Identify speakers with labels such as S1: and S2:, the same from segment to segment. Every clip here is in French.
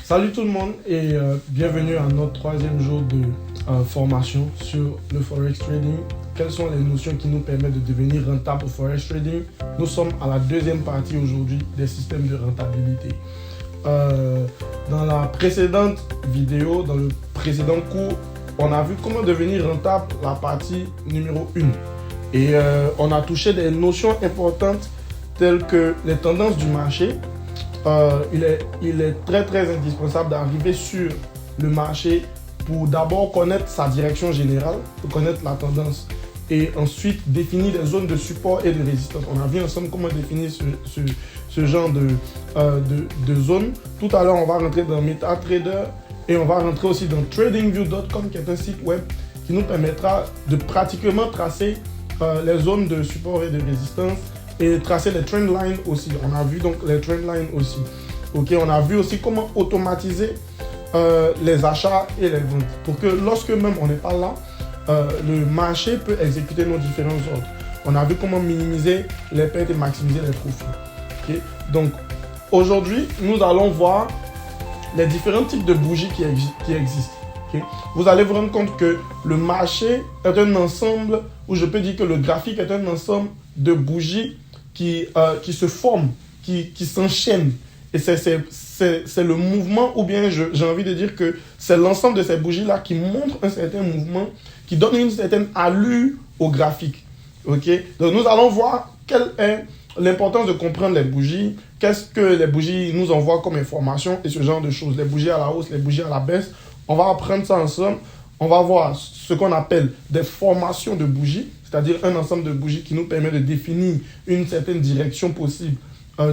S1: Salut tout le monde et bienvenue à notre troisième jour de formation sur le Forex Trading. Quelles sont les notions qui nous permettent de devenir rentable au Forex Trading? Nous sommes à la deuxième partie aujourd'hui des systèmes de rentabilité. Dans la précédente vidéo, dans le précédent cours, on a vu comment devenir rentable, la partie numéro 1. Et on a touché des notions importantes telles que les tendances du marché. Il est très indispensable d'arriver sur le marché pour d'abord connaître sa direction générale, pour connaître la tendance et ensuite définir des zones de support et de résistance. On a vu ensemble comment définir ce genre de zones. Tout à l'heure, on va rentrer dans MetaTrader et on va rentrer aussi dans TradingView.com qui est un site web qui nous permettra de pratiquement tracer les zones de support et de résistance et tracer les trend lines aussi. On a vu donc les trend lines aussi. Ok, on a vu aussi comment automatiser les achats et les ventes pour que lorsque même on n'est pas là, le marché peut exécuter nos différents ordres. On a vu comment minimiser les pertes et maximiser les profits. Okay? Donc aujourd'hui, nous allons voir les différents types de bougies qui existent. Okay? Vous allez vous rendre compte que le marché est un ensemble, ou je peux dire que le graphique est un ensemble de bougies qui se forment, qui s'enchaînent. Et c'est le mouvement, ou bien j'ai envie de dire que c'est l'ensemble de ces bougies-là qui montrent un certain mouvement, qui donne une certaine allure au graphique. Okay? Donc nous allons voir quelle est l'importance de comprendre les bougies, qu'est-ce que les bougies nous envoient comme information et ce genre de choses. Les bougies à la hausse, les bougies à la baisse. On va apprendre ça ensemble. On va voir ce qu'on appelle des formations de bougies, c'est-à-dire un ensemble de bougies qui nous permet de définir une certaine direction possible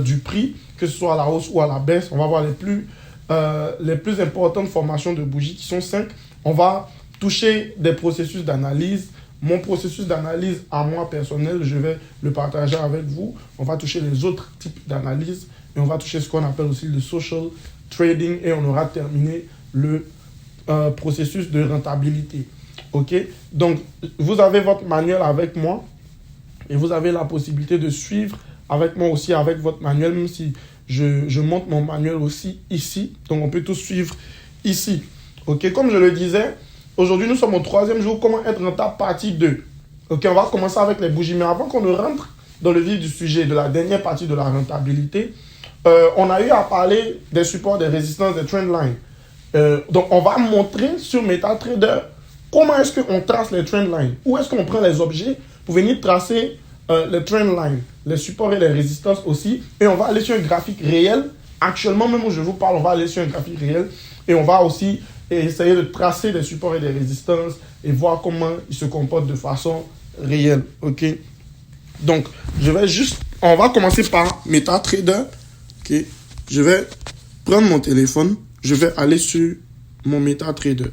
S1: du prix, que ce soit à la hausse ou à la baisse. On va voir les plus importantes formations de bougies qui sont 5. On va toucher des processus d'analyse. Mon processus d'analyse à moi personnel, je vais le partager avec vous. On va toucher les autres types d'analyse et on va toucher ce qu'on appelle aussi le social trading et on aura terminé le processus de rentabilité. Ok, donc vous avez votre manuel avec moi et vous avez la possibilité de suivre avec moi aussi avec votre manuel, même si je monte mon manuel aussi ici. Donc on peut tout suivre ici. Ok, comme je le disais, aujourd'hui nous sommes au troisième jour, comment être rentable partie 2. Ok, on va commencer avec les bougies, mais avant qu'on ne rentre dans le vif du sujet de la dernière partie de la rentabilité, on a eu à parler des supports, des résistances, des trend lines. Donc, on va montrer sur MetaTrader comment est-ce qu'on trace les trend lines. Où est-ce qu'on prend les objets pour venir tracer les trend lines, les supports et les résistances aussi. Et on va aller sur un graphique réel. Actuellement, même où je vous parle, on va aller sur un graphique réel. Et on va aussi essayer de tracer des supports et des résistances et voir comment ils se comportent de façon réelle. Ok. Donc, on va commencer par MetaTrader. Ok. Je vais prendre mon téléphone. Je vais aller sur mon MetaTrader.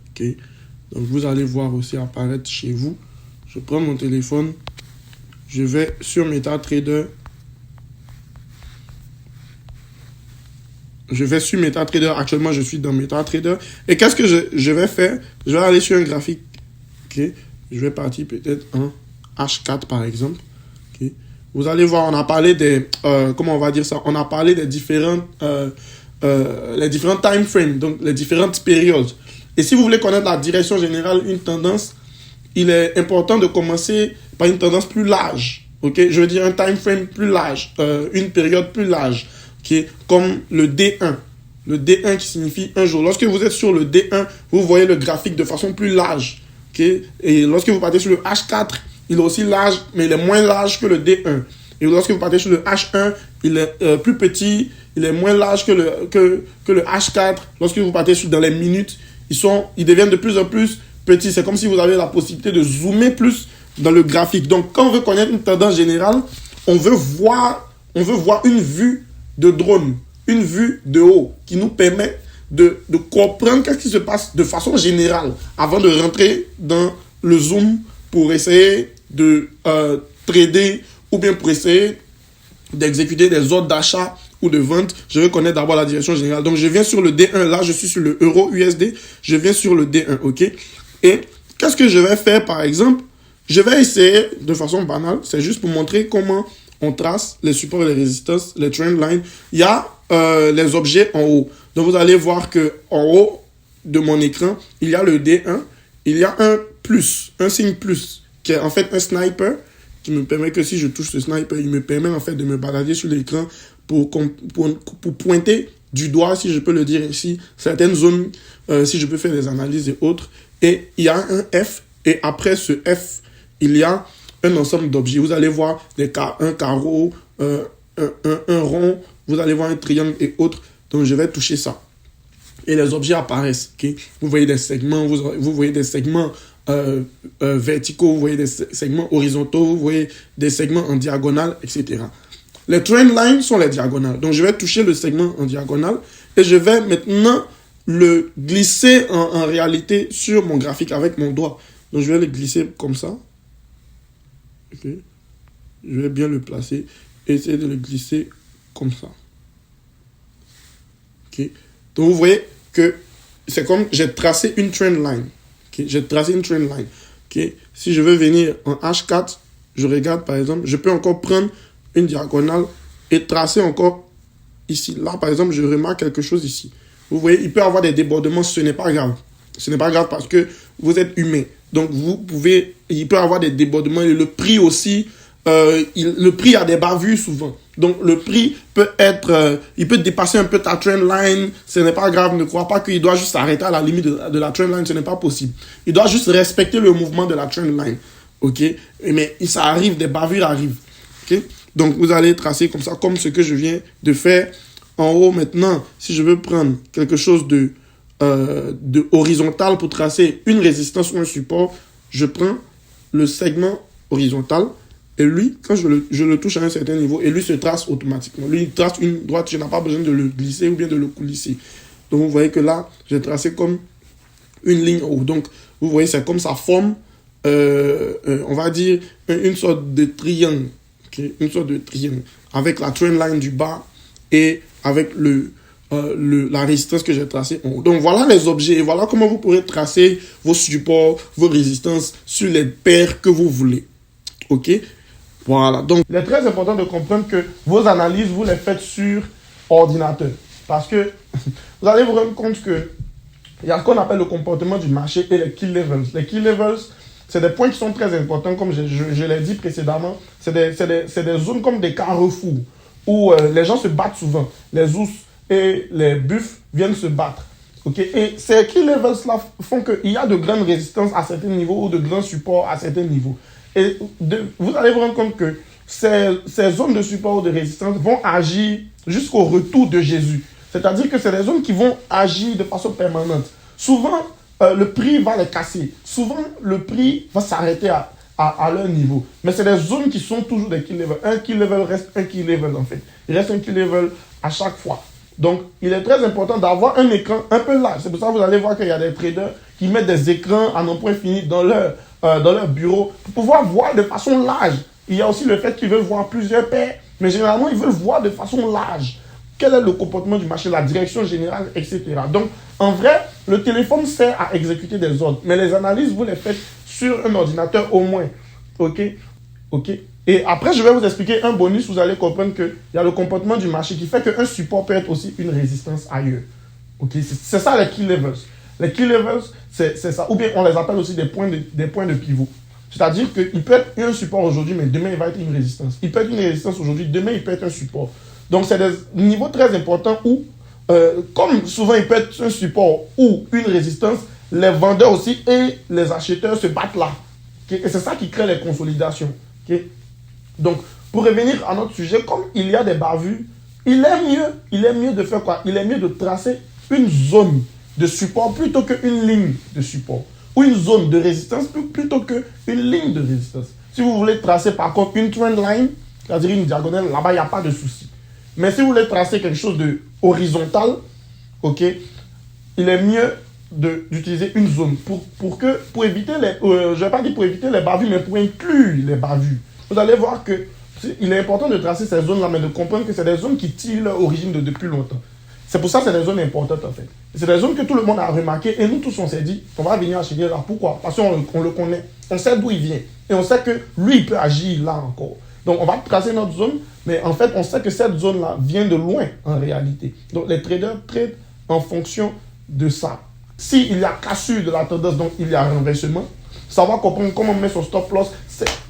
S1: Ok. Donc, vous allez voir aussi apparaître chez vous. Je prends mon téléphone. Je vais sur MetaTrader. Je vais sur MetaTrader. Actuellement, je suis dans MetaTrader. Et qu'est-ce que je vais faire? Je vais aller sur un graphique. Ok. Je vais partir peut-être en H4 par exemple. Ok. Vous allez voir, on a parlé des... comment on va dire ça? On a parlé des différents time frames, donc les différentes périodes. Et si vous voulez connaître la direction générale, une tendance, il est important de commencer par une tendance plus large. Okay? Je veux dire un time frame plus large, une période plus large, okay? Comme le D1. Le D1 qui signifie un jour. Lorsque vous êtes sur le D1, vous voyez le graphique de façon plus large. Okay? Et lorsque vous partez sur le H4, il est aussi large, mais il est moins large que le D1. Et lorsque vous partez sur le H1, il est plus petit, il est moins large que le H4. Lorsque vous partez dans les minutes, ils deviennent de plus en plus petits. C'est comme si vous avez la possibilité de zoomer plus dans le graphique. Donc, quand on veut connaître une tendance générale, on veut voir une vue de drone, une vue de haut qui nous permet de comprendre qu'est-ce qui se passe de façon générale avant de rentrer dans le zoom pour essayer de trader ou bien pour essayer d'exécuter des ordres d'achat ou de vente. Je vais connaître d'abord la direction générale. Donc, je viens sur le D1. Là, je suis sur le euro USD. Je viens sur le D1, ok? Et qu'est-ce que je vais faire, par exemple? Je vais essayer, de façon banale, c'est juste pour montrer comment on trace les supports et les résistances, les trend lines. Il y a
S2: les objets en haut. Donc, vous allez voir que en haut de mon écran, il y a le D1, il y a un plus, un signe plus, qui est en fait un sniper, qui me permet que si je touche ce sniper, il me permet en fait de me balader sur l'écran pour pointer du doigt, si je peux le dire ici, certaines zones, si je peux faire des analyses et autres. Et il y a un F, et après ce F, il y a un ensemble d'objets. Vous allez voir un carreau, un rond, vous allez voir un triangle et autres. Donc, je vais toucher ça. Et les objets apparaissent. Okay? Vous voyez des segments, vous voyez des segments verticaux, vous voyez des segments horizontaux, vous voyez des segments en diagonale, etc. Les trend lines sont les diagonales. Donc, je vais toucher le segment en diagonale et je vais maintenant le glisser en réalité sur mon graphique avec mon doigt. Donc, je vais le glisser comme ça. Okay. Je vais bien le placer et essayer de le glisser comme ça. Okay. Donc, vous voyez que c'est comme j'ai tracé une trend line. Okay. J'ai tracé une trend line. Okay. Si je veux venir en H4, je regarde par exemple, je peux encore prendre une diagonale et tracer encore ici. Là, par exemple, je remarque quelque chose ici. Vous voyez, il peut y avoir des débordements, ce n'est pas grave. Ce n'est pas grave parce que vous êtes humain. Donc, il peut y avoir des débordements et le prix aussi, le prix a des bavures souvent. Donc, le prix peut il peut dépasser un peu ta trend line. Ce n'est pas grave. Ne crois pas qu'il doit juste s'arrêter à la limite de la trend line. Ce n'est pas possible. Il doit juste respecter le mouvement de la trend line. OK? Mais ça arrive, des bavures arrivent. OK? Donc, vous allez tracer comme ça, comme ce que je viens de faire. En haut, maintenant, si je veux prendre quelque chose de horizontal pour tracer une résistance ou un support, je prends le segment horizontal et lui, quand je le touche à un certain niveau, et lui se trace automatiquement. Lui, il trace une droite, je n'ai pas besoin de le glisser ou bien de le coulisser. Donc, vous voyez que là, j'ai tracé comme une ligne en haut. Donc, vous voyez, c'est comme ça forme, on va dire, une sorte de triangle. Okay? Une sorte de triangle avec la trend line du bas et avec la résistance que j'ai tracée en haut. Donc, voilà les objets et voilà comment vous pourrez tracer vos supports, vos résistances sur les paires que vous voulez. OK? Voilà. Donc, il est très important de comprendre que vos analyses, vous les faites sur ordinateur. Parce que vous allez vous rendre compte que il y a ce qu'on appelle le comportement du marché et les key levels. Les key levels, c'est des points qui sont très importants, comme je l'ai dit précédemment. C'est des zones comme des carrefours où les gens se battent souvent. Les ours et les buffles viennent se battre. Okay? Et ces key levels-là font qu'il y a de grandes résistances à certains niveaux ou de grands supports à certains niveaux. Et vous allez vous rendre compte que ces zones de support ou de résistance vont agir jusqu'au retour de Jésus. C'est-à-dire que c'est des zones qui vont agir de façon permanente. Souvent, le prix va les casser. Souvent, le prix va s'arrêter à leur niveau. Mais c'est des zones qui sont toujours des key levels. Un key level reste un key level en fait. Il reste un key level à chaque fois. Donc, il est très important d'avoir un écran un peu large. C'est pour ça que vous allez voir qu'il y a des traders qui mettent des écrans à non point fini dans leur bureau pour pouvoir voir de façon large. Il y a aussi le fait qu'ils veulent voir plusieurs paires, mais généralement, ils veulent voir de façon large. Quel est le comportement du marché, la direction générale, etc. Donc, en vrai, le téléphone sert à exécuter des ordres, mais les analyses, vous les faites sur un ordinateur au moins. OK? OK? Et après, je vais vous expliquer un bonus, vous allez comprendre qu'il y a le comportement du marché qui fait qu'un support peut être aussi une résistance ailleurs. Okay? C'est ça les key levels. Les key levels, c'est ça. Ou bien on les appelle aussi des points de pivot. C'est-à-dire qu'il peut être un support aujourd'hui, mais demain il va être une résistance. Il peut être une résistance aujourd'hui, demain il peut être un support. Donc c'est des niveaux très importants où, comme souvent il peut être un support ou une résistance, les vendeurs aussi et les acheteurs se battent là. Okay? Et c'est ça qui crée les consolidations. Okay? Donc, pour revenir à notre sujet, comme il y a des bavures, il est mieux de faire quoi? Il est mieux de tracer une zone de support plutôt qu'une ligne de support. Ou une zone de résistance plutôt qu'une ligne de résistance. Si vous voulez tracer par contre une trend line, c'est-à-dire une diagonale, là-bas, il n'y a pas de souci. Mais si vous voulez tracer quelque chose de horizontal, ok, il est mieux d'utiliser une zone pour éviter je ne vais pas dire pour éviter les bavures, mais pour inclure les bavures. Vous allez voir que il est important de tracer ces zones-là, mais de comprendre que c'est des zones qui tirent leur origine depuis longtemps. C'est pour ça que c'est des zones importantes en fait. C'est des zones que tout le monde a remarqué et nous tous on s'est dit, on va venir acheter là. Pourquoi? Parce qu'on le connaît, on sait d'où il vient et on sait que lui il peut agir là encore. Donc on va tracer notre zone
S1: Mais en fait, on sait que cette zone-là vient de loin en réalité. Donc, les traders tradent en fonction de ça. S'il y a cassure de la tendance, donc il y a renversement, savoir comprendre comment on met son stop loss,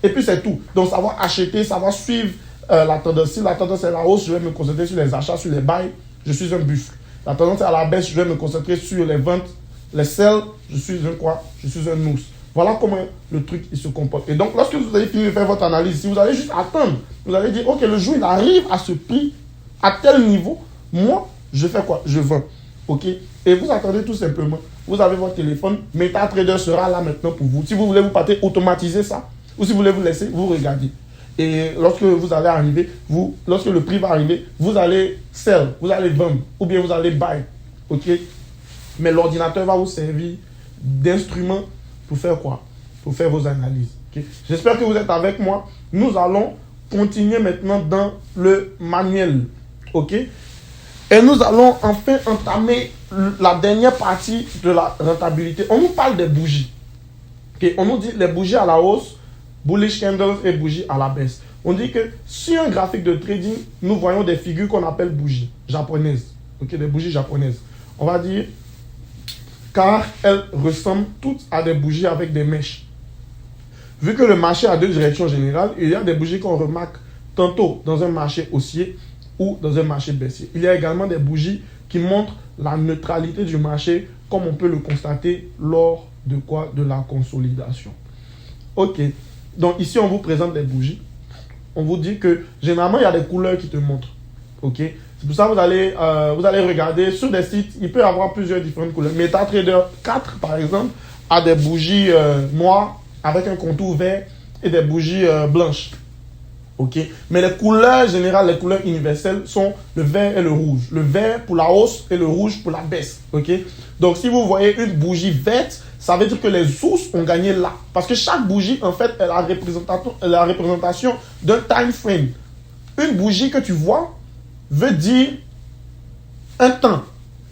S1: et puis c'est tout. Donc, savoir acheter, savoir suivre la tendance. Si la tendance est à la hausse, je vais me concentrer sur les achats, sur les buys, je suis un buffle. La tendance est à la baisse, je vais me concentrer sur les ventes, les sell, je suis un quoi? Je suis un nous. Voilà comment le truc il se comporte. Et donc, lorsque vous avez fini de faire votre analyse, si vous allez juste attendre, vous allez dire, ok, le jour il arrive à ce prix, à tel niveau, moi, je fais quoi? Je vends. Ok? Et vous attendez tout simplement. Vous avez votre téléphone, MetaTrader sera là maintenant pour vous. Si vous voulez vous partez automatiser ça, ou si vous voulez vous laisser, vous regardez. Et lorsque vous allez arriver, lorsque le prix va arriver, vous allez sell, vous allez vendre, ou bien vous allez buy. Ok? Mais l'ordinateur va vous servir d'instrument pour faire quoi? Pour faire vos analyses. Okay? J'espère que vous êtes avec moi. Nous allons continuer maintenant dans le manuel. Ok? Et nous allons enfin entamer la dernière partie de la rentabilité. On nous parle des bougies. Okay? On nous dit les bougies à la hausse, bullish candles et bougies à la baisse. On dit que sur un graphique de trading, nous voyons des figures qu'on appelle bougies japonaises. Okay? Des bougies japonaises. On va dire car elles ressemblent toutes à des bougies avec des mèches. Vu que le marché a deux directions générales, il y a des bougies qu'on remarque tantôt dans un marché haussier ou dans un marché baissier. Il y a également des bougies qui montrent la neutralité du marché, comme on peut le constater lors de quoi? De la consolidation. Ok, donc ici on vous présente des bougies. On vous dit que généralement il y a des couleurs qui te montrent. Ok, c'est pour ça que vous allez regarder sur des sites, il peut y avoir plusieurs différentes couleurs. MetaTrader 4 par exemple a des bougies noires avec un contour vert et des bougies blanches. Ok, mais les couleurs générales, les couleurs universelles sont le vert et le rouge. Le vert pour la hausse et le rouge pour la baisse. Ok, donc si vous voyez une bougie verte, ça veut dire que les ours ont gagné là. Parce que chaque bougie, en fait, est la représentation d'un time frame. Une bougie que tu vois veut dire un temps,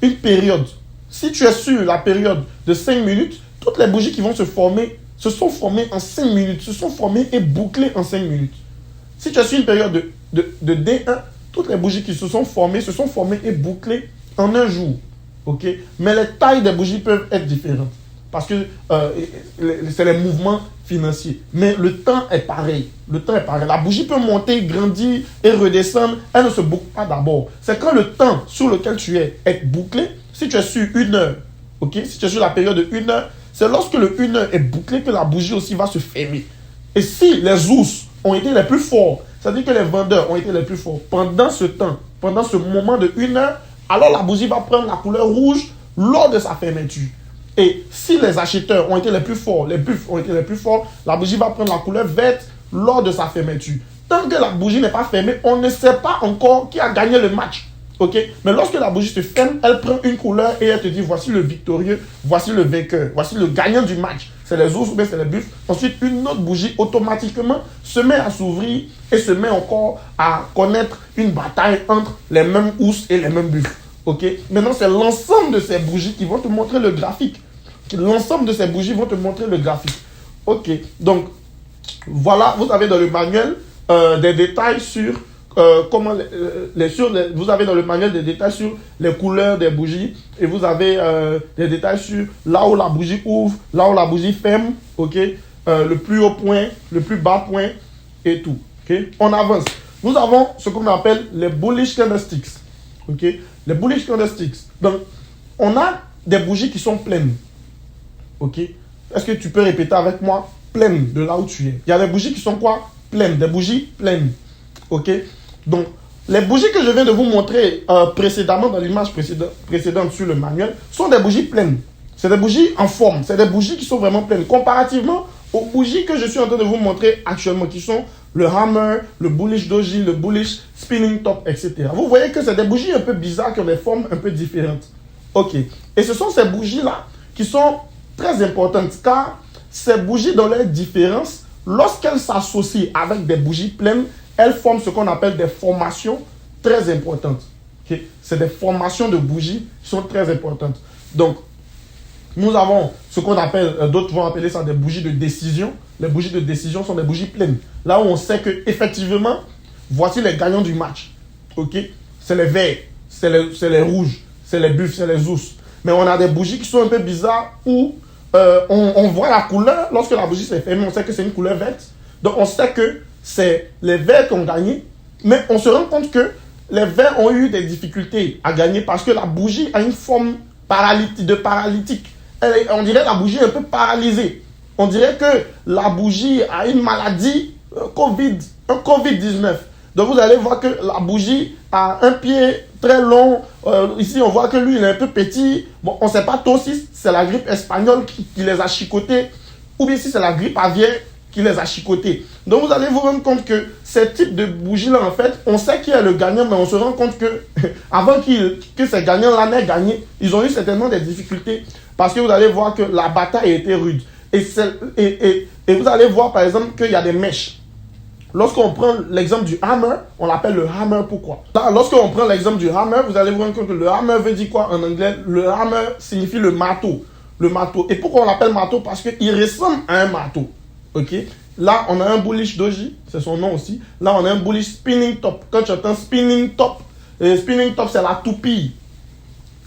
S1: une période. Si tu es sur la période de 5 minutes, toutes les bougies qui vont se former se sont formées en 5 minutes, se sont formées et bouclées en 5 minutes. Si tu es sur une période de D1, toutes les bougies qui se sont formées et bouclées en un jour. Okay? Mais les tailles des bougies peuvent être différentes. Parce que c'est les mouvements financiers. Mais le temps est pareil. Le temps est pareil. La bougie peut monter, grandir et redescendre. Elle ne se boucle pas d'abord. C'est quand le temps sur lequel tu es bouclé. Si tu es sur 1 heure, okay? Si tu es sur la période de 1 heure, c'est lorsque le 1 heure est bouclé que la bougie aussi va se fermer. Et si les ours ont été les plus forts, c'est-à-dire que les vendeurs ont été les plus forts pendant ce temps, pendant ce moment de 1 heure, alors la bougie va prendre la couleur rouge lors de sa fermeture. Et si les acheteurs ont été les plus forts, les buffs ont été les plus forts, la bougie va prendre la couleur verte lors de sa fermeture. Tant que la bougie n'est pas fermée, on ne sait pas encore qui a gagné le match. Okay? Mais lorsque la bougie se ferme, elle prend une couleur et elle te dit voici le victorieux, voici le vainqueur, voici le gagnant du match. C'est les ours ou bien c'est les buffles. Ensuite, une autre bougie automatiquement se met à s'ouvrir et se met encore à connaître une bataille entre les mêmes ours et les mêmes buffles. Okay? Maintenant, c'est l'ensemble de ces bougies qui vont te montrer le graphique. L'ensemble de ces bougies vont te montrer le graphique. Ok, donc voilà, vous avez dans le manuel des détails sur comment vous avez dans le manuel des détails sur les couleurs des bougies et vous avez des détails sur là où la bougie ouvre, là où la bougie ferme, ok, le plus haut point, le plus bas point et tout. Ok, on avance. Nous avons ce qu'on appelle les bullish candlesticks. Ok, les bullish candlesticks. Donc, on a des bougies qui sont pleines. Ok, est-ce que tu peux répéter avec moi? Pleines de là où tu es. Il y a des bougies qui sont quoi? Pleines, des bougies pleines. Ok, donc les bougies que je viens de vous montrer précédemment dans l'image précédente sur le manuel sont des bougies pleines. C'est des bougies en forme, c'est des bougies qui sont vraiment pleines. Comparativement aux bougies que je suis en train de vous montrer actuellement, qui sont le hammer, le bullish doji, le bullish spinning top, etc. Vous voyez que c'est des bougies un peu bizarres qui ont des formes un peu différentes. Ok, et ce sont ces bougies-là qui sont très importantes car ces bougies dans leur différence, lorsqu'elles s'associent avec des bougies pleines, elles forment ce qu'on appelle des formations très importantes. Okay? C'est des formations de bougies qui sont très importantes. Donc, nous avons ce qu'on appelle, d'autres vont appeler ça des bougies de décision. Les bougies de décision sont des bougies pleines. Là où on sait que effectivement,
S3: voici les gagnants du match. Ok? C'est les verts, c'est les rouges, c'est les buffles, c'est les ours. Mais on a des bougies qui sont un peu bizarres où on voit la couleur. Lorsque la bougie s'est fermée, on sait que c'est une couleur verte. Donc on sait que c'est les verts qui ont gagné. Mais on se rend compte que les verts ont eu des difficultés à gagner parce que la bougie a une forme paralytique. On dirait que la bougie est un peu paralysée. On dirait que la bougie a une maladie, un Covid-19. Donc vous allez voir que la bougie a un pied très long. Ici, on voit que lui, il est un peu petit. Bon, on ne sait pas trop si c'est la grippe espagnole qui les a chicotés ou bien si c'est la grippe aviaire qui les a chicotés. Donc vous allez vous rendre compte que ces types de bougies-là, en fait, on sait qui est le gagnant, mais on se rend compte que avant que ces gagnants-là n'aient gagné, ils ont eu certainement des difficultés parce que vous allez voir que la bataille a été rude. Et vous allez voir, par exemple, qu'il y a des mèches. Lorsqu'on prend l'exemple du hammer, on l'appelle le hammer. Pourquoi? Lorsqu'on prend l'exemple du hammer, vous allez vous rendre compte que le hammer veut dire quoi en anglais? Le hammer signifie le marteau. Le marteau. Et pourquoi on l'appelle marteau? Parce qu'il ressemble à un marteau. Ok? Là, on a un bullish doji, c'est son nom aussi. Là, on a un bullish spinning top. Quand tu entends spinning top, c'est la toupie.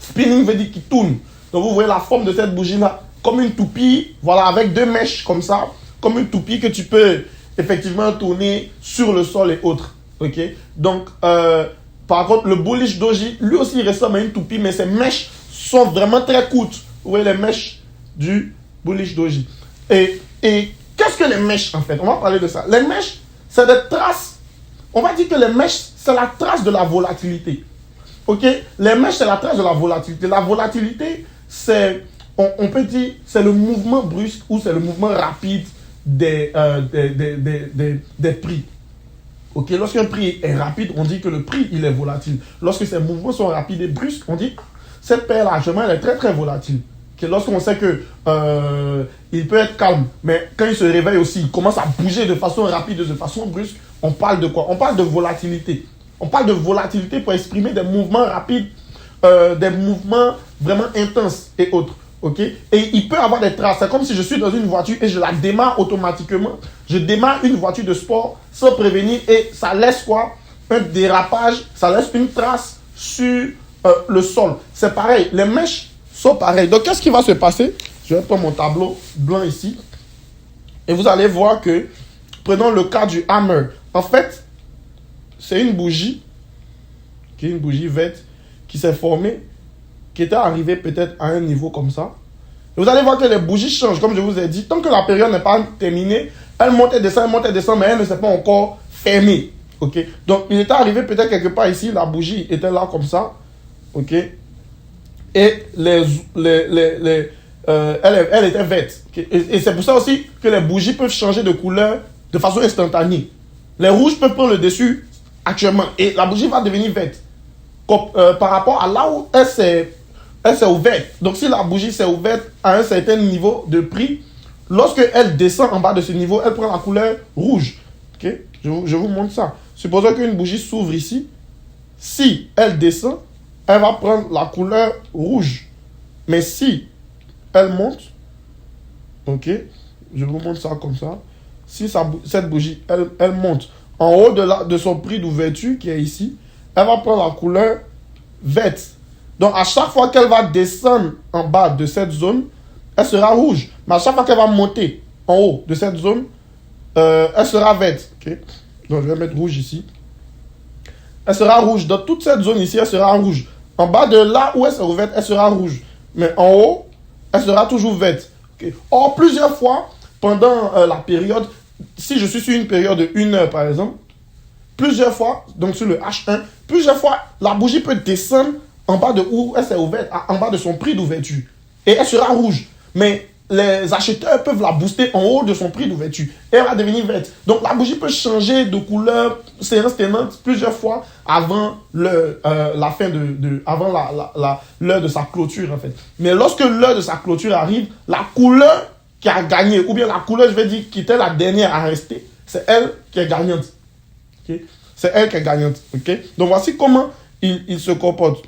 S3: Spinning veut dire qu'il tourne. Donc, vous voyez la forme de cette bougie-là, comme une toupie, voilà, avec deux mèches comme ça, comme une toupie que tu peux effectivement tourner sur le sol et autres. Ok? Donc, par contre, le bullish doji, lui aussi, il ressemble à une toupie, mais ses mèches sont vraiment très courtes. Vous voyez les mèches du bullish doji. Et qu'est-ce que les mèches, en fait? On va parler de ça. Les mèches, c'est des traces. On va dire que les mèches, c'est la trace de la volatilité. Ok? Les mèches, c'est la trace de la volatilité. La volatilité, c'est, on peut dire, c'est le mouvement brusque ou c'est le mouvement rapide des prix. Ok? Lorsqu'un prix est rapide, on dit que le prix, il est volatile. Lorsque ces mouvements sont rapides et brusques, on dit, cette paire-là, actuellement, elle est très, très volatile. Okay? Lorsqu'on sait que il peut être calme, mais quand il se réveille aussi, il commence à bouger de façon rapide, de façon brusque, on parle de quoi? On parle de volatilité. On parle de volatilité pour exprimer des mouvements rapides, des mouvements vraiment intenses et autres. Okay? Et il peut avoir des traces. C'est comme si je suis dans une voiture et je la démarre automatiquement. Je démarre une voiture de sport sans prévenir et ça laisse quoi? Un dérapage, ça laisse une trace sur le sol. C'est pareil, les mèches sont pareilles. Donc qu'est-ce qui va se passer? Je vais prendre mon tableau blanc ici. Et vous allez voir que, prenons le cas du hammer. En fait, c'est une bougie, qui est une bougie verte, qui s'est formée, qui était arrivée peut-être à un niveau comme ça. Et vous allez voir que les bougies changent, comme je vous ai dit. Tant que la période n'est pas terminée, elle monte et descend, mais elle ne s'est pas encore fermée. Okay? Donc, il était arrivé peut-être quelque part ici, la bougie était là comme ça. Ok? Et elle était verte. Okay? Et c'est pour ça aussi que les bougies peuvent changer de couleur de façon instantanée. Les rouges peuvent prendre le dessus actuellement et la bougie va devenir verte. Par rapport à là où elle s'est ouverte. Donc si la bougie s'est ouverte à un certain niveau de prix, lorsque elle descend en bas de ce niveau, elle prend la couleur rouge. Okay? Je vous montre ça. Supposons qu'une bougie s'ouvre ici. Si elle descend, elle va prendre la couleur rouge. Mais si elle monte, ok, je vous montre ça comme ça. Si cette bougie, elle monte en haut de son prix d'ouverture qui est ici, elle va prendre la couleur verte. Donc, à chaque fois qu'elle va descendre en bas de cette zone, elle sera rouge. Mais à chaque fois qu'elle va monter en haut de cette zone, elle sera verte. Okay? Donc, je vais mettre rouge ici. Elle sera rouge. Dans toute cette zone ici, elle sera rouge. En bas de là où elle sera ouverte, elle sera rouge. Mais en haut, elle sera toujours verte. Okay? Or, plusieurs fois, pendant la période, si je suis sur une période de 1 heure, par exemple, plusieurs fois, donc sur le H1, plusieurs fois, la bougie peut descendre en bas de où elle s'est ouverte, en bas de son prix d'ouverture. Et elle sera rouge. Mais les acheteurs peuvent la booster en haut de son prix d'ouverture. Et elle va devenir verte. Donc la bougie peut changer de couleur séance plusieurs fois avant la fin avant l'heure de sa clôture, en fait. Mais lorsque l'heure de sa clôture arrive, la couleur qui a gagné, ou bien la couleur, je vais dire, qui était la dernière à rester, c'est elle qui est gagnante. Okay? C'est elle qui est gagnante. Okay? Donc voici comment il se comporte.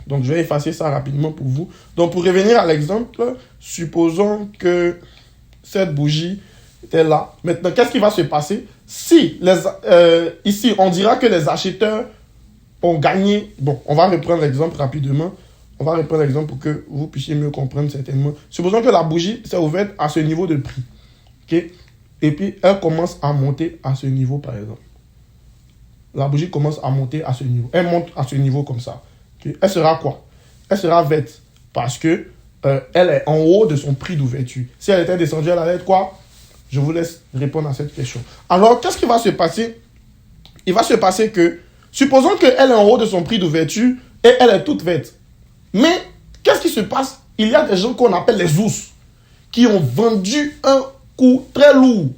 S3: Donc je vais effacer ça rapidement pour vous. Donc pour revenir à l'exemple, supposons que cette bougie était là. Maintenant, qu'est-ce qui va se passer? Si, ici, on dira que les acheteurs ont gagné. Bon, on va reprendre l'exemple rapidement. On va reprendre l'exemple pour que vous puissiez mieux comprendre certainement. Supposons que la bougie s'est ouverte à ce niveau de prix. Okay? Et puis, elle commence à monter à ce niveau, par exemple. La bougie commence à monter à ce niveau. Elle monte à ce niveau comme ça. Okay? Elle sera quoi? Elle sera verte parce que elle est en haut de son prix d'ouverture. Si elle était descendue, elle allait être quoi? Je vous laisse répondre à cette question. Alors, qu'est-ce qui va se passer? Il va se passer que, supposons qu'elle est en haut de son prix d'ouverture et elle est toute verte. Mais, qu'est-ce qui se passe? Il y a des gens qu'on appelle les ours qui ont vendu un coup très lourd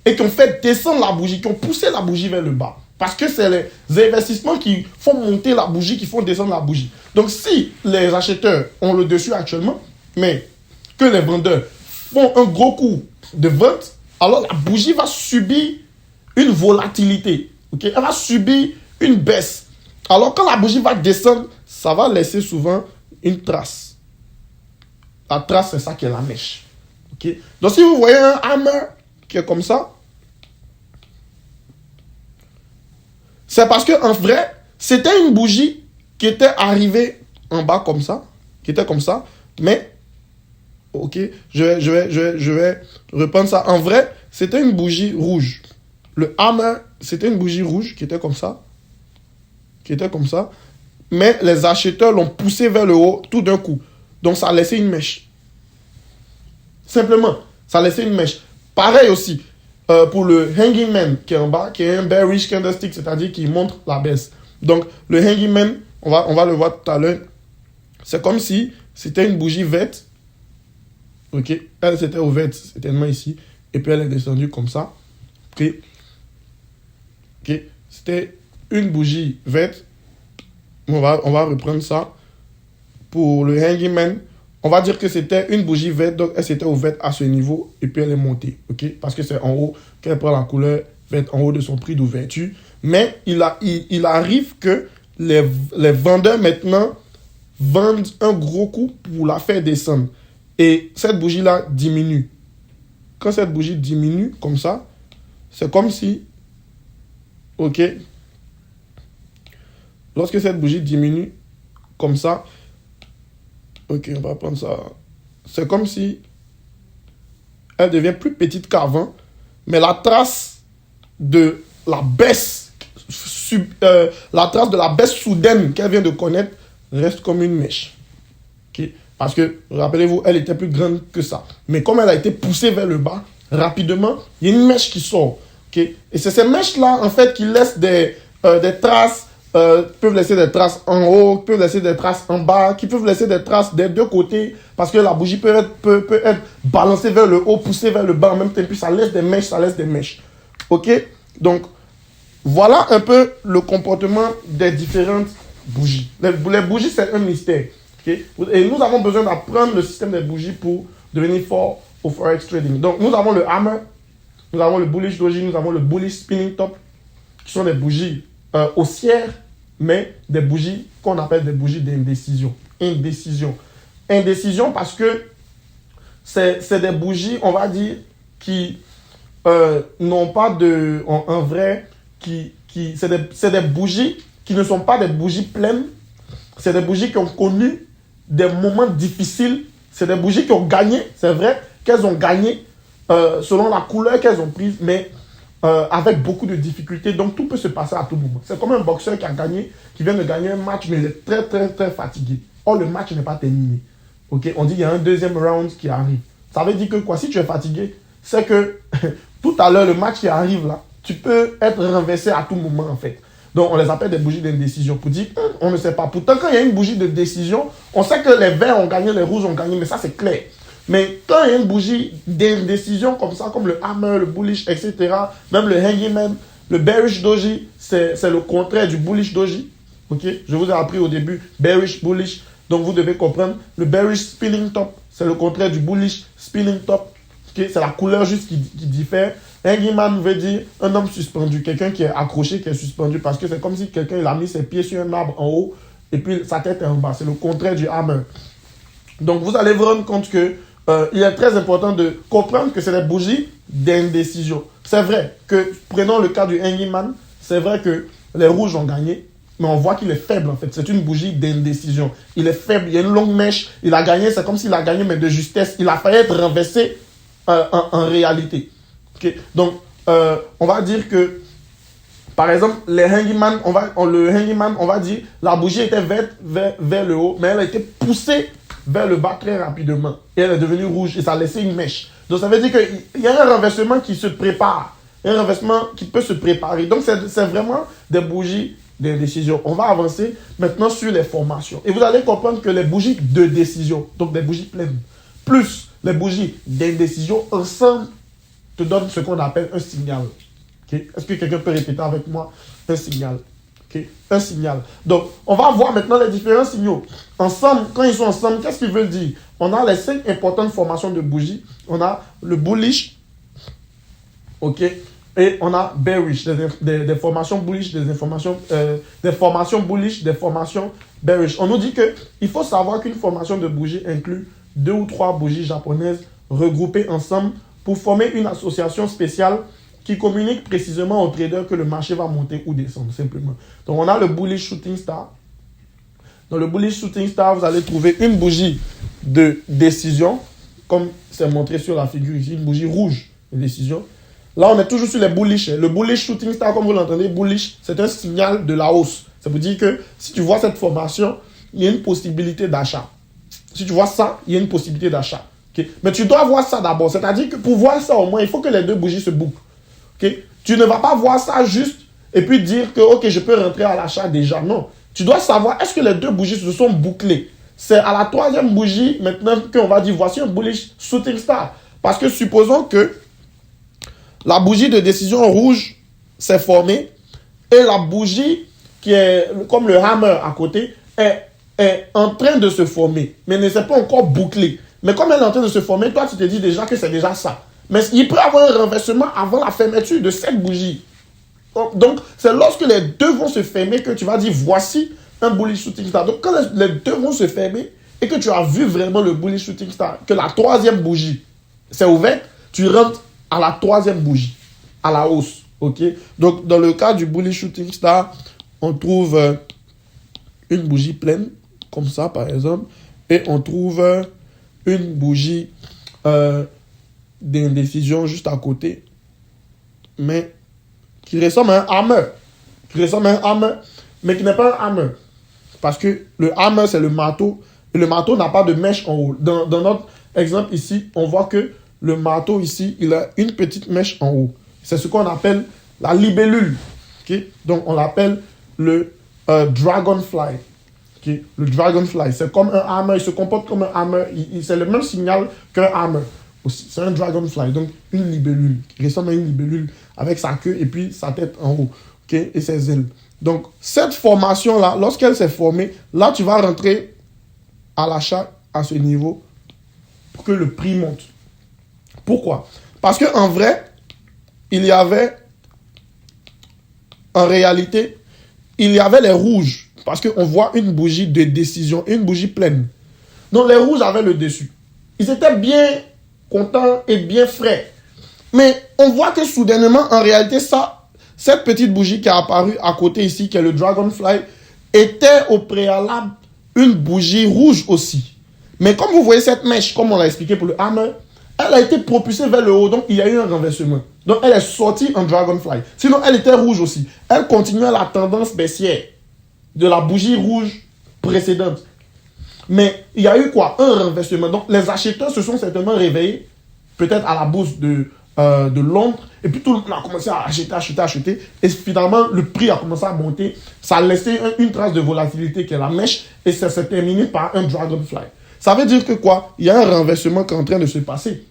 S3: et qui ont fait descendre la bougie, qui ont poussé la bougie vers le bas. Parce que c'est les investissements qui font monter la bougie, qui font descendre la bougie. Donc, si les acheteurs ont le dessus actuellement, mais que les vendeurs font un gros coup de vente, alors la bougie va subir une volatilité. Okay? Elle va subir une baisse. Alors, quand la bougie va descendre, ça va laisser souvent une trace. La trace, c'est ça qui est la mèche. Okay? Donc, si vous voyez un hammer qui est comme ça, c'est parce qu'en vrai, c'était une bougie qui était arrivée en bas comme ça, qui était comme ça, mais, ok, je vais reprendre ça. En vrai, c'était une bougie rouge. Le hammer, c'était une bougie rouge qui était comme ça, mais les acheteurs l'ont poussé vers le haut tout d'un coup. Donc, ça a laissé une mèche. Simplement, ça a laissé une mèche. Pareil aussi, pour le hanging man qui est en bas, qui est un bearish candlestick, c'est-à-dire qui montre la baisse. Donc, le hanging man, on va le voir tout à l'heure, c'est comme si c'était une bougie verte. Ok, elle s'était ouverte certainement ici, et puis elle est descendue comme ça. Ok, c'était une bougie verte. On va reprendre ça. Pour le hanging man, on va dire que c'était une bougie verte, donc elle s'était ouverte à ce niveau, et puis elle est montée. Ok, parce que c'est en haut qu'elle prend la couleur verte, en haut de son prix d'ouverture. Mais il arrive que les vendeurs maintenant vendent un gros coup pour la faire descendre. Et cette bougie-là diminue. Quand cette bougie diminue comme ça, c'est comme si... Ok. Lorsque cette bougie diminue comme ça... Ok, on va prendre ça. C'est comme si elle devient plus petite qu'avant, mais la trace de la baisse, soudaine qu'elle vient de connaître reste comme une mèche. Okay? Parce que, rappelez-vous, elle était plus grande que ça. Mais comme elle a été poussée vers le bas, rapidement, il y a une mèche qui sort. Okay? Et c'est ces mèches-là, en fait, qui laissent des traces, peuvent laisser des traces en haut, peuvent laisser des traces en bas, qui peuvent laisser des traces des deux côtés, parce que la bougie peut être balancée vers le haut, poussée vers le bas en même temps, puis ça laisse des mèches. Ok? Donc, voilà un peu le comportement des différentes bougies. Les bougies, c'est un mystère. Okay? Et nous avons besoin d'apprendre le système des bougies pour devenir fort au forex trading. Donc, nous avons le hammer, nous avons le bullish doji, nous avons le bullish spinning top, qui sont des bougies haussières, mais des bougies qu'on appelle des bougies d'indécision. Indécision parce que c'est des bougies, on va dire, qui n'ont pas de... En vrai, c'est des bougies qui ne sont pas des bougies pleines. C'est des bougies qui ont connu des moments difficiles. C'est des bougies qui ont gagné. C'est vrai qu'elles ont gagné selon la couleur qu'elles ont prise, mais avec beaucoup de difficultés. Donc, tout peut se passer à tout moment. C'est comme un boxeur qui vient de gagner un match, mais il est très, très, très fatigué. Or, le match n'est pas terminé. Okay? On dit qu'il y a un deuxième round qui arrive. Ça veut dire que quoi? Si tu es fatigué, c'est que tout à l'heure, le match qui arrive là, tu peux être renversé à tout moment, en fait. Donc, on les appelle des bougies d'indécision pour dire, on ne sait pas. Pourtant, quand il y a une bougie de décision, on sait que les verts ont gagné, les rouges ont gagné, mais ça, c'est clair. Mais quand il y a une bougie d'indécision comme ça, comme le hammer, le bullish, etc., même le hanging man, le bearish doji, c'est le contraire du bullish doji. Okay? Je vous ai appris au début, bearish, bullish. Donc, vous devez comprendre. Le bearish spinning top, c'est le contraire du bullish spinning top. Okay? C'est la couleur juste qui diffère. Hanging man veut dire un homme suspendu, quelqu'un qui est accroché, qui est suspendu, parce que c'est comme si quelqu'un il a mis ses pieds sur un arbre en haut et puis sa tête est en bas. C'est le contraire du hammer. Donc, vous allez vous rendre compte que il est très important de comprendre que c'est des bougies d'indécision. C'est vrai que, prenons le cas du Hanging Man, c'est vrai que les rouges ont gagné, mais on voit qu'il est faible en fait. C'est une bougie d'indécision. Il est faible, il y a une longue mèche, il a gagné, c'est comme s'il a gagné, mais de justesse. Il a failli être renversé en réalité. Okay? Donc, on va dire que, par exemple, les Hanging Man, le Hanging Man, on va dire, la bougie était vers le haut, mais elle a été poussée vers le bas très rapidement. Et elle est devenue rouge et ça a laissé une mèche. Donc, ça veut dire qu'il y a un renversement qui se prépare. Un renversement qui peut se préparer. Donc, c'est vraiment des bougies d'indécision. On va avancer maintenant sur les formations. Et vous allez comprendre que les bougies de décision, donc des bougies pleines, plus les bougies d'indécision, ensemble, te donnent ce qu'on appelle un signal. Okay? Est-ce que quelqu'un peut répéter avec moi un signal? Okay? Un signal. Donc, on va voir maintenant les différents signaux. Ensemble, quand ils sont ensemble, qu'est-ce qu'ils veulent dire? On a les 5 importantes formations de bougies. On a le bullish, ok, et on a bearish, des formations bullish, des formations bullish, des formations bearish. On nous dit qu'il faut savoir qu'une formation de bougie inclut 2 ou 3 bougies japonaises regroupées ensemble pour former une association spéciale qui communique précisément aux traders que le marché va monter ou descendre, simplement. Donc, on a le bullish shooting star. Dans le bullish shooting star, vous allez trouver une bougie de décision, comme c'est montré sur la figure ici, une bougie rouge de décision. Là, on est toujours sur les bullish. Le bullish shooting star, comme vous l'entendez, bullish, c'est un signal de la hausse. Ça veut dire que si tu vois cette formation, il y a une possibilité d'achat. Si tu vois ça, il y a une possibilité d'achat. Okay? Mais tu dois voir ça d'abord. C'est-à-dire que pour voir ça au moins, il faut que les deux bougies se bouclent. Okay? Tu ne vas pas voir ça juste et puis dire que ok, je peux rentrer à l'achat déjà. Non. Tu dois savoir, est-ce que les deux bougies se sont bouclées? C'est à la troisième bougie maintenant qu'on va dire, voici un bullish shooting star. Parce que supposons que la bougie de décision rouge s'est formée et la bougie qui est comme le hammer à côté est en train de se former, mais ne s'est pas encore bouclée. Mais comme elle est en train de se former, toi tu te dis déjà que c'est déjà ça. Mais il peut y avoir un renversement avant la fermeture de cette bougie. Donc, c'est lorsque les deux vont se fermer que tu vas dire, voici un bullish shooting star. Donc, quand les deux vont se fermer et que tu as vu vraiment le bullish shooting star, que la troisième bougie s'est ouverte, tu rentres à la troisième bougie, à la hausse. Ok? Donc, dans le cas du bullish shooting star, on trouve une bougie pleine, comme ça, par exemple, et on trouve une bougie d'indécision juste à côté, mais qui ressemble à un hammer, mais qui n'est pas un hammer. Parce que le hammer, c'est le marteau, et le marteau n'a pas de mèche en haut. Dans notre exemple ici, on voit que le marteau ici, il a une petite mèche en haut. C'est ce qu'on appelle la libellule. Okay? Donc, on l'appelle le dragonfly. Okay? Le dragonfly, c'est comme un hammer, il se comporte comme un hammer, c'est le même signal qu'un hammer. C'est un dragonfly, donc une libellule, qui ressemble à une libellule avec sa queue et puis sa tête en haut, okay, et ses ailes. Donc, cette formation-là, lorsqu'elle s'est formée, là, tu vas rentrer à l'achat à ce niveau pour que le prix monte. Pourquoi? Parce qu'en vrai, en réalité, il y avait les rouges, parce qu'on voit une bougie de décision, une bougie pleine. Donc, les rouges avaient le dessus. Ils étaient bien content et bien frais. Mais on voit que soudainement, en réalité, cette petite bougie qui est apparue à côté ici, qui est le Dragonfly, était au préalable une bougie rouge aussi. Mais comme vous voyez cette mèche, comme on l'a expliqué pour le hammer, elle a été propulsée vers le haut, donc il y a eu un renversement. Donc elle est sortie en Dragonfly. Sinon, elle était rouge aussi. Elle continuait la tendance baissière de la bougie rouge précédente. Mais il y a eu quoi? Un renversement. Donc, les acheteurs se sont certainement réveillés, peut-être à la bourse de Londres, et puis tout le monde a commencé à acheter, et finalement, le prix a commencé à monter. Ça a laissé une trace de volatilité qui est la mèche, et ça s'est terminé par un dragonfly. Ça veut dire que quoi? Il y a un renversement qui est en train de se passer.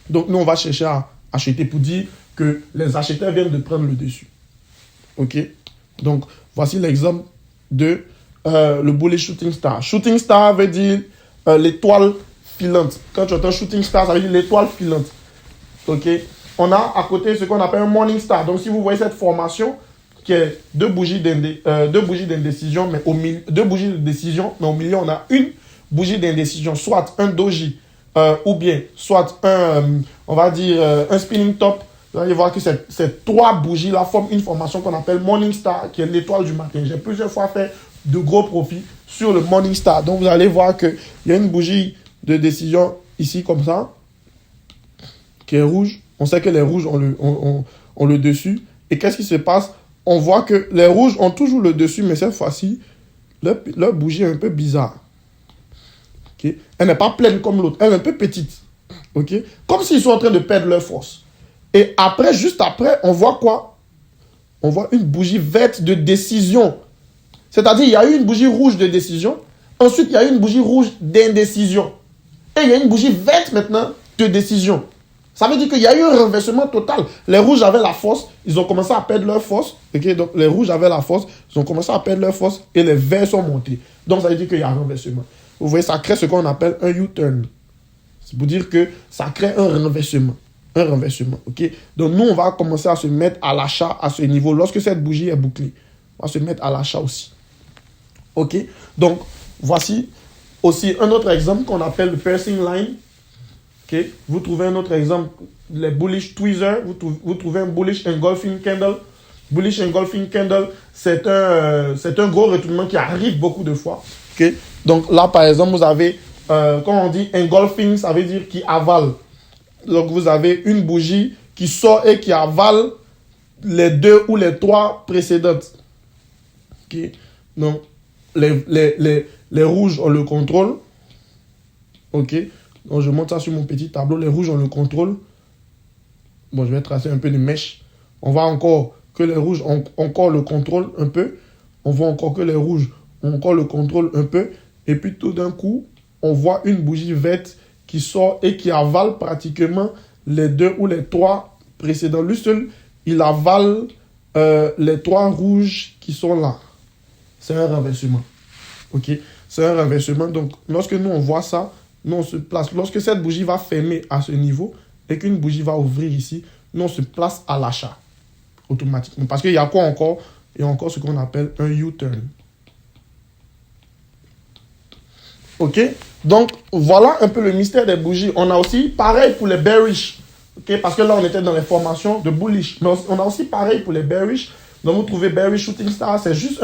S3: Donc, nous, on va chercher à acheter pour dire que les acheteurs viennent de prendre le dessus. OK? Donc, voici l'exemple de le bullish shooting star. Shooting star veut dire l'étoile filante. Quand tu entends shooting star, ça veut dire l'étoile filante. Ok. On a à côté ce qu'on appelle un morning star. Donc si vous voyez cette formation qui est deux bougies d'indécision, mais deux bougies de décision, mais au milieu on a une bougie d'indécision, soit un doji ou bien soit on va dire un spinning top, vous allez voir que ces 3 bougies-là forment une formation qu'on appelle Morning Star, qui est l'étoile du matin. J'ai plusieurs fois fait de gros profits sur le Morning Star. Donc, vous allez voir qu'il y a une bougie de décision ici, comme ça, qui est rouge. On sait que les rouges ont le dessus. Et qu'est-ce qui se passe? On voit que les rouges ont toujours le dessus, mais cette fois-ci, leur bougie est un peu bizarre. Okay? Elle n'est pas pleine comme l'autre. Elle est un peu petite. Okay? Comme s'ils sont en train de perdre leur force. Et après, juste après, on voit quoi? On voit une bougie verte de décision. C'est-à-dire, il y a eu une bougie rouge de décision. Ensuite, il y a eu une bougie rouge d'indécision. Et il y a une bougie verte maintenant de décision. Ça veut dire qu'il y a eu un renversement total. Les rouges avaient la force, ils ont commencé à perdre leur force. Okay? Donc, les rouges avaient la force, ils ont commencé à perdre leur force et les verts sont montés. Donc, ça veut dire qu'il y a un renversement. Vous voyez, ça crée ce qu'on appelle un U-turn. C'est pour dire que ça crée un renversement. Un renversement, ok? Donc, nous, on va commencer à se mettre à l'achat à ce niveau. Lorsque cette bougie est bouclée, on va se mettre à l'achat aussi. Ok? Donc, voici aussi un autre exemple qu'on appelle le piercing line. Ok? Vous trouvez un autre exemple, les bullish tweezers. Vous trouvez un bullish engulfing candle. Bullish engulfing candle, c'est un gros retournement qui arrive beaucoup de fois. Ok? Donc, là, par exemple, vous avez, quand on dit engulfing, ça veut dire qui avale. Donc, vous avez une bougie qui sort et qui avale les 2 ou les 3 précédentes. Okay. Donc, les rouges ont le contrôle. OK. Donc, je monte ça sur mon petit tableau. Les rouges ont le contrôle. Bon, je vais tracer un peu de mèche. On voit encore que les rouges ont encore le contrôle un peu. On voit encore que les rouges ont encore le contrôle un peu. Et puis, tout d'un coup, on voit une bougie verte qui sort et qui avale pratiquement les 2 ou les 3 précédents. Lui seul, il avale les 3 rouges qui sont là. C'est un renversement. Ok? C'est un renversement. Donc, lorsque nous, on voit ça, nous, on se place. Lorsque cette bougie va fermer à ce niveau et qu'une bougie va ouvrir ici, nous, on se place à l'achat automatiquement. Parce qu'il y a quoi encore? Il y a encore ce qu'on appelle un U-turn. Ok? Donc, voilà un peu le mystère des bougies. On a aussi pareil pour les bearish. Okay? Parce que là, on était dans les formations de bullish. Mais on a aussi pareil pour les bearish. Donc, vous trouvez bearish shooting star, c'est juste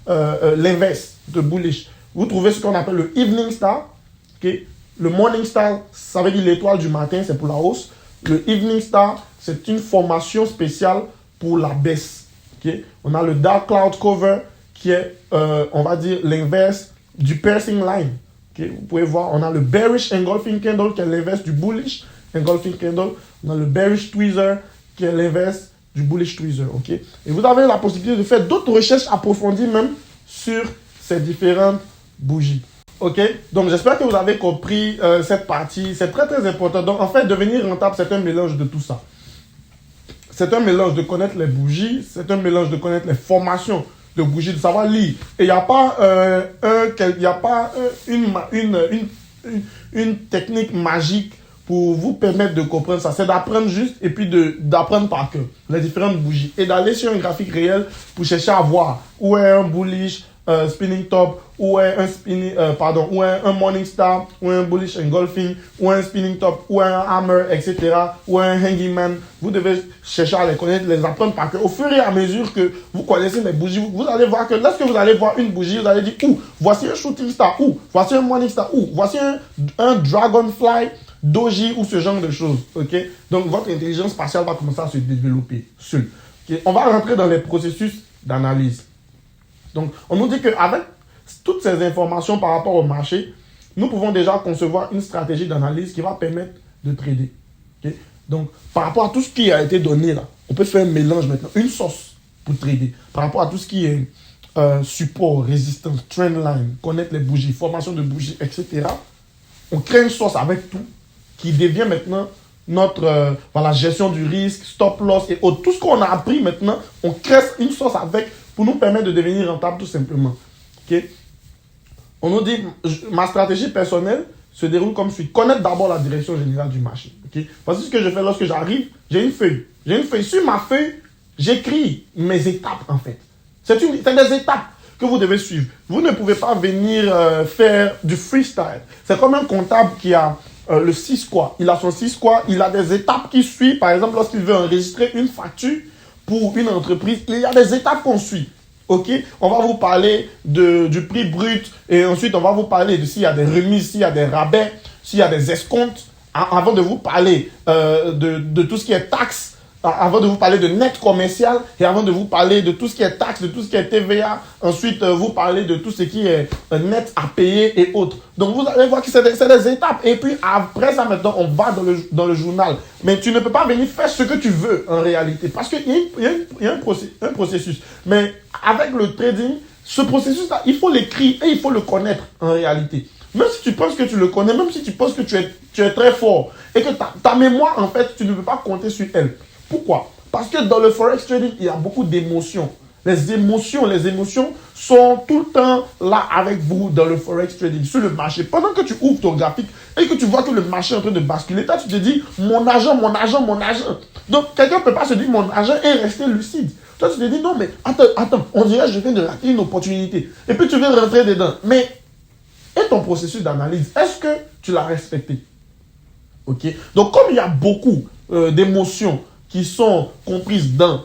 S3: l'inverse de bullish. Vous trouvez ce qu'on appelle le evening star. Okay? Le morning star, ça veut dire l'étoile du matin, c'est pour la hausse. Le evening star, c'est une formation spéciale pour la baisse. Okay? On a le dark cloud cover qui est, on va dire, l'inverse du piercing line. Okay? Vous pouvez voir, on a le bearish engulfing candle qui est l'inverse du bullish engulfing candle. On a le bearish tweezer qui est l'inverse du bullish tweezer. Okay? Et vous avez la possibilité de faire d'autres recherches approfondies même sur ces différentes bougies. Ok? Donc j'espère que vous avez compris cette partie. C'est très très important. Donc en fait, devenir rentable, c'est un mélange de tout ça. C'est un mélange de connaître les bougies, c'est un mélange de connaître les formations de bougies, de savoir lire. Et il n'y a pas, une technique magique pour vous permettre de comprendre ça. C'est d'apprendre juste et puis d'apprendre par cœur les différentes bougies. Et d'aller sur un graphique réel pour chercher à voir où est un bullish spinning top, où est un morning star, ou un bullish engulfing, ou un spinning top, ou un hammer, etc. Ou un hanging man. Vous devez chercher à les connaître, les apprendre par cœur. Au fur et à mesure que vous connaissez les bougies, vous allez voir que lorsque vous allez voir une bougie, vous allez dire, voici un shooting star, voici un morning star, voici un dragonfly, doji, ou ce genre de choses. Okay? Donc, votre intelligence spatiale va commencer à se développer seule. Okay? On va rentrer dans les processus d'analyse. Donc, on nous dit qu'avec toutes ces informations par rapport au marché, nous pouvons déjà concevoir une stratégie d'analyse qui va permettre de trader. Okay? Donc, par rapport à tout ce qui a été donné là, on peut faire un mélange maintenant, une sauce pour trader. Par rapport à tout ce qui est support, résistance, trendline, connaître les bougies, formation de bougies, etc. On crée une sauce avec tout qui devient maintenant notre gestion du risque, stop loss et autres. Tout ce qu'on a appris maintenant, on crée une sauce avec pour nous permettre de devenir rentable tout simplement. Okay? On nous dit, ma stratégie personnelle se déroule comme suit. Connaître d'abord la direction générale du marché. Okay? Voici ce que je fais lorsque j'arrive. J'ai une feuille. Sur ma feuille, j'écris mes étapes en fait. C'est des étapes que vous devez suivre. Vous ne pouvez pas venir faire du freestyle. C'est comme un comptable qui a le 6 quoi. Il a son 6 quoi. Il a des étapes qu'il suit. Par exemple, lorsqu'il veut enregistrer une facture pour une entreprise, il y a des étapes qu'on suit. Ok, on va vous parler du prix brut et ensuite on va vous parler de s'il y a des remises, s'il y a des rabais, s'il y a des escomptes, avant de vous parler de tout ce qui est taxes, avant de vous parler de net commercial et avant de vous parler de tout ce qui est taxes, de tout ce qui est TVA, ensuite vous parler de tout ce qui est net à payer et autres. Donc vous allez voir que c'est des étapes et puis après ça maintenant on va dans le journal. Mais tu ne peux pas venir faire ce que tu veux en réalité parce qu'il y a un processus. Mais avec le trading, ce processus-là, il faut l'écrire et il faut le connaître en réalité. Même si tu penses que tu le connais, même si tu penses que tu es très fort et que ta mémoire, en fait, tu ne peux pas compter sur elle. Pourquoi? Parce que dans le forex trading, il y a beaucoup d'émotions. Les émotions sont tout le temps là avec vous dans le forex trading, sur le marché. Pendant que tu ouvres ton graphique et que tu vois que le marché est en train de basculer, toi, tu te dis, mon argent, mon argent, mon argent. Donc, quelqu'un ne peut pas se dire, mon argent et rester lucide. Toi, tu te dis, non, mais attends, on dirait que je viens de rater une opportunité. Et puis, tu viens de rentrer dedans. Mais, et ton processus d'analyse, est-ce que tu l'as respecté? Ok? Donc, comme il y a beaucoup d'émotions qui sont comprises dans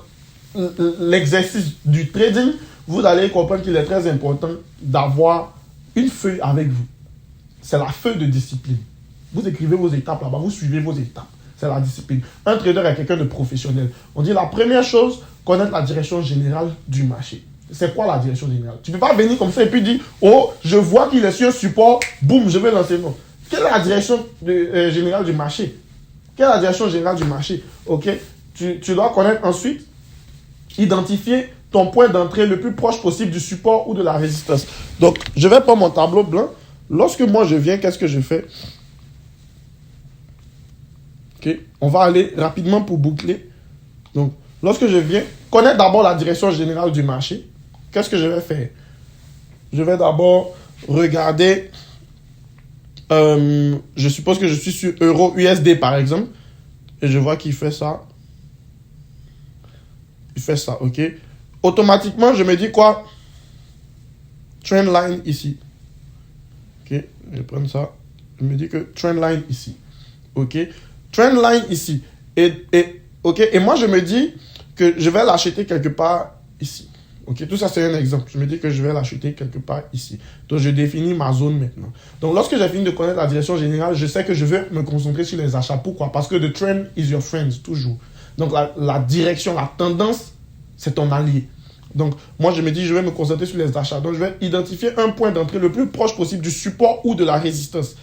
S3: l'exercice du trading, vous allez comprendre qu'il est très important d'avoir une feuille avec vous. C'est la feuille de discipline. Vous écrivez vos étapes là-bas, vous suivez vos étapes. C'est la discipline. Un trader est quelqu'un de professionnel. On dit la première chose, connaître la direction générale du marché. C'est quoi la direction générale? Tu ne peux pas venir comme ça et puis dire, oh, je vois qu'il est sur un support, boum, je vais lancer. Non. Quelle est la direction générale du marché? Quelle est la direction générale du marché? Ok. Tu dois connaître ensuite, identifier ton point d'entrée le plus proche possible du support ou de la résistance. Donc, je vais prendre mon tableau blanc. Lorsque moi je viens, qu'est-ce que je fais? Ok. On va aller rapidement pour boucler. Donc, lorsque je viens, connaître d'abord la direction générale du marché. Qu'est-ce que je vais faire? Je vais d'abord regarder. Je suppose que je suis sur Euro USD par exemple. Et je vois qu'il fait ça. Il fait ça, ok. Automatiquement, je me dis quoi? Trendline ici. Ok, je vais prendre ça. Je me dis que trendline ici. Ok. Trendline ici. Ok. Et moi, je me dis que je vais l'acheter quelque part ici. Ok. Tout ça, c'est un exemple. Je me dis que je vais l'acheter quelque part ici. Donc, je définis ma zone maintenant. Donc, lorsque j'ai fini de connaître la direction générale, je sais que je vais me concentrer sur les achats. Pourquoi? Parce que the trend is your friend, toujours. Donc, la direction, la tendance, c'est ton allié. Donc, moi, je me dis, je vais me concentrer sur les achats. Donc, je vais identifier un point d'entrée le plus proche possible du support ou de la résistance.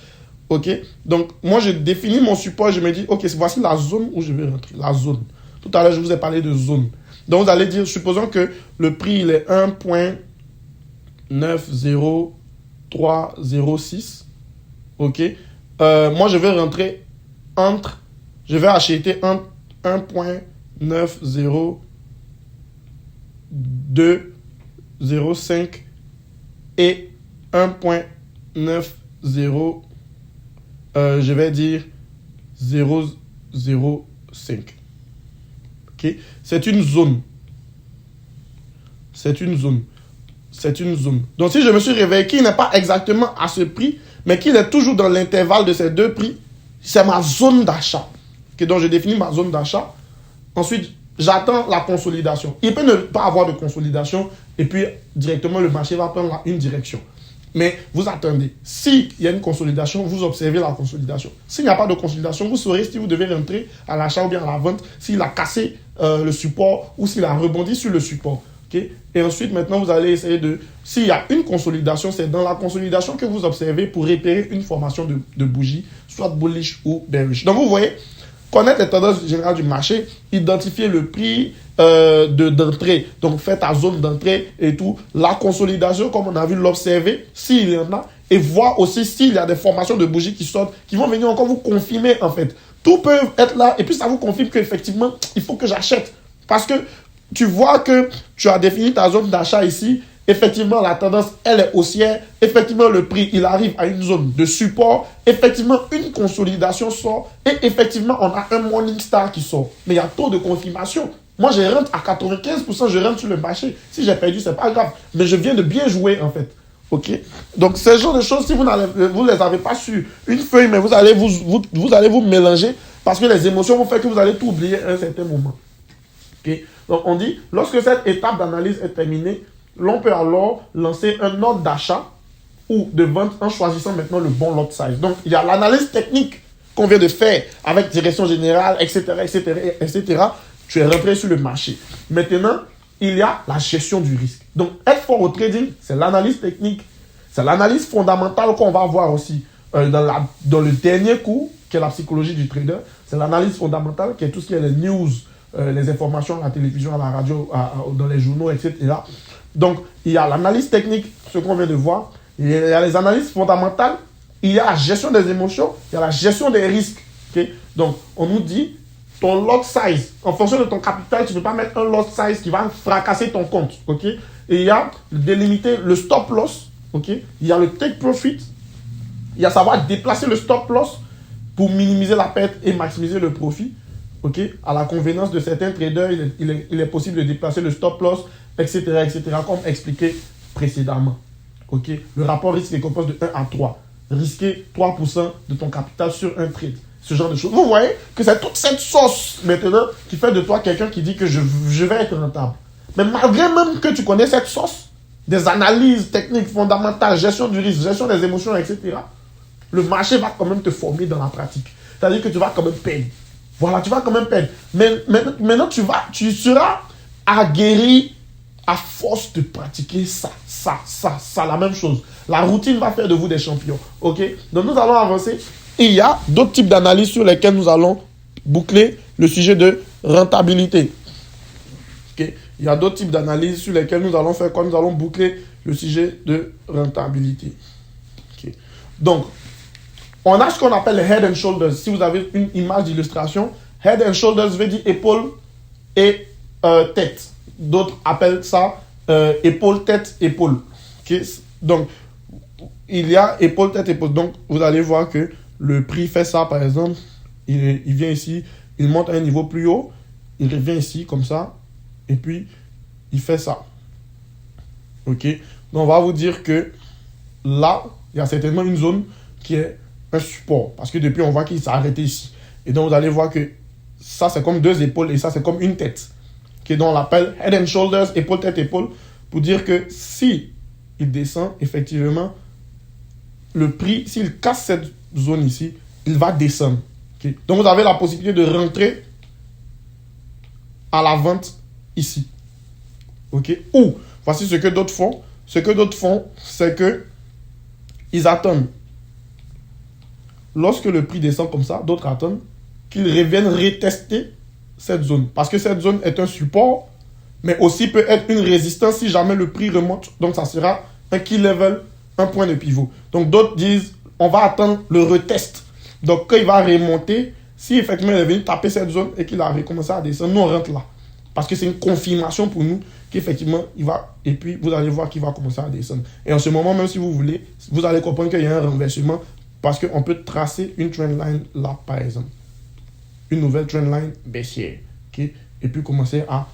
S3: OK? Donc, moi, je définis mon support. Je me dis, OK, voici la zone où je vais rentrer. La zone. Tout à l'heure, je vous ai parlé de zone. Donc, vous allez dire, supposons que le prix, il est 1.90306. OK? Moi, je vais rentrer entre... Je vais acheter entre 1.90205 et 1.90, je vais dire 005. Ok, c'est une zone. C'est une zone. C'est une zone. Donc si je me suis réveillé qui n'est pas exactement à ce prix, mais qui est toujours dans l'intervalle de ces deux prix, c'est ma zone d'achat. Okay, donc je définis ma zone d'achat. Ensuite, j'attends la consolidation. Il peut ne pas avoir de consolidation et puis directement le marché va prendre une direction. Mais vous attendez. S'il y a une consolidation, vous observez la consolidation. S'il n'y a pas de consolidation, vous saurez si vous devez rentrer à l'achat ou bien à la vente, s'il a cassé le support ou s'il a rebondi sur le support. Okay? Et ensuite, maintenant, vous allez essayer de... S'il y a une consolidation, c'est dans la consolidation que vous observez pour repérer une formation de bougie, soit bullish ou bearish. Donc, vous voyez, connaître les tendances générales du marché, identifier le prix d'entrée, donc faire ta zone d'entrée et tout, la consolidation, comme on a vu, l'observer, s'il y en a, et voir aussi s'il y a des formations de bougies qui sortent, qui vont venir encore vous confirmer, en fait. Tout peut être là, et puis ça vous confirme qu'effectivement, il faut que j'achète. Parce que tu vois que tu as défini ta zone d'achat ici, effectivement, la tendance, elle est haussière. Effectivement, le prix, il arrive à une zone de support. Effectivement, une consolidation sort. Et effectivement, on a un Morning Star qui sort. Mais il y a trop de confirmation. Moi, je rentre à 95%, je rentre sur le marché. Si j'ai perdu, c'est pas grave. Mais je viens de bien jouer, en fait. Ok? Donc, ce genre de choses, si vous ne les avez pas sur une feuille, mais vous allez vous mélanger parce que les émotions vont faire que vous allez tout oublier à un certain moment. Ok? Donc, on dit, lorsque cette étape d'analyse est terminée, l'on peut alors lancer un ordre d'achat ou de vente en choisissant maintenant le bon lot size. Donc, il y a l'analyse technique qu'on vient de faire avec direction générale, etc., etc., etc. Tu es rentré sur le marché. Maintenant, il y a la gestion du risque. Donc, être fort au trading, c'est l'analyse technique. C'est l'analyse fondamentale qu'on va voir aussi dans le dernier cours, qui est la psychologie du trader. C'est l'analyse fondamentale, qui est tout ce qui est les news, les informations à la télévision, à la radio, dans les journaux, etc. Donc, il y a l'analyse technique, ce qu'on vient de voir. Il y a les analyses fondamentales. Il y a la gestion des émotions. Il y a la gestion des risques. Okay? Donc, on nous dit, ton lot size, en fonction de ton capital, tu ne peux pas mettre un lot size qui va fracasser ton compte. Okay? Et il y a délimiter le stop loss. Okay? Il y a le take profit. Il y a savoir déplacer le stop loss pour minimiser la perte et maximiser le profit. Okay? À la convenance de certains traders, il est possible de déplacer le stop loss, etc., etc., comme expliqué précédemment. Okay? Le rapport risque est composé de 1 à 3. Risquer 3% de ton capital sur un trade. Ce genre de choses. Vous voyez que c'est toute cette sauce maintenant qui fait de toi quelqu'un qui dit que je vais être rentable. Mais malgré même que tu connais cette sauce, des analyses techniques fondamentales, gestion du risque, gestion des émotions, etc., le marché va quand même te former dans la pratique. C'est-à-dire que tu vas quand même perdre. Voilà, tu vas quand même perdre. Mais maintenant, tu seras aguerri à force de pratiquer ça, la même chose. La routine va faire de vous des champions. Ok? Donc, nous allons avancer. Et il y a d'autres types d'analyses sur lesquelles nous allons boucler le sujet de rentabilité. Okay? Il y a d'autres types d'analyses sur lesquelles nous allons faire quoi? Nous allons boucler le sujet de rentabilité. Okay? Donc, on a ce qu'on appelle le head and shoulders. Si vous avez une image d'illustration, head and shoulders veut dire épaule et tête. D'autres appellent ça épaule, tête, épaule. Okay? Donc, il y a épaule, tête, épaule. Donc, vous allez voir que le prix fait ça, par exemple. Il vient ici, il monte à un niveau plus haut. Il revient ici, comme ça. Et puis, il fait ça. OK? Donc, on va vous dire que là, il y a certainement une zone qui est un support. Parce que depuis, on voit qu'il s'est arrêté ici. Et donc, vous allez voir que ça, c'est comme deux épaules et ça, c'est comme une tête. Okay? Donc, on l'appelle head and shoulders, épaule, tête, épaule. Pour dire que si il descend, effectivement, le prix, s'il casse cette zone ici, il va descendre. Okay? Donc, vous avez la possibilité de rentrer à la vente ici. OK? Ou, voici ce que d'autres font. Ce que d'autres font, c'est que ils attendent. Lorsque le prix descend comme ça, d'autres attendent qu'il revienne retester cette zone. Parce que cette zone est un support, mais aussi peut être une résistance si jamais le prix remonte. Donc, ça sera un key level, un point de pivot. Donc, d'autres disent, on va attendre le retest. Donc, quand il va remonter, si effectivement il est venu taper cette zone et qu'il a recommencé à descendre, nous on rentre là. Parce que c'est une confirmation pour nous qu'effectivement, il va, et puis vous allez voir qu'il va commencer à descendre. Et en ce moment, même si vous voulez, vous allez comprendre qu'il y a un renversement parce qu'on peut tracer une trendline là, par exemple. Une nouvelle trendline baissière. Okay? Et puis commencer à